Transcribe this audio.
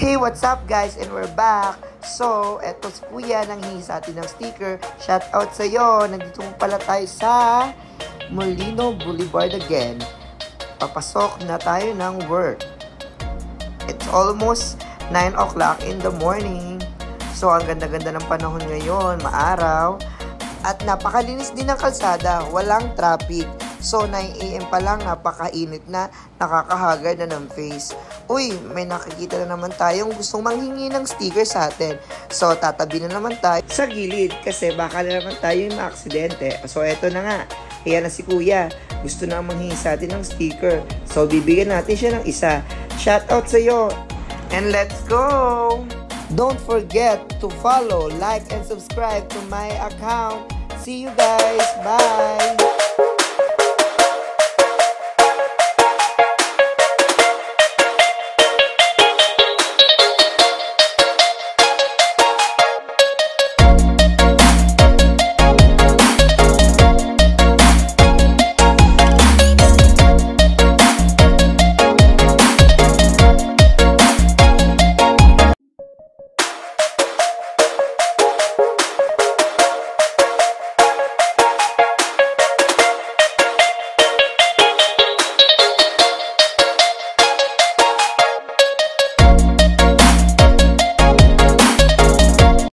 Hey, what's up guys? And we're back. So, eto si Kuya nanghihingi sa atin ng sticker. Shout out sa'yo. Nandito pala tayo sa Molino Boulevard again. Papasok na tayo ng work. It's almost 9 o'clock in the morning. So, ang ganda-ganda ng panahon ngayon. Maaraw. At napakalinis din ng kalsada. Walang traffic. So, 9 AM pa lang, napakainit na, nakakahagard na ng face. Uy, may nakikita na naman tayong gustong manghingi ng sticker sa atin. So, tatabi na naman tayo sa gilid kasi baka na naman tayo yung maaksidente. So, eto na nga. Ayan na si Kuya. Gusto na manghingi sa atin ng sticker. So, bibigyan natin siya ng isa. Shout out sa'yo. And let's go! Don't forget to follow, like, and subscribe to my account. See you guys. Bye!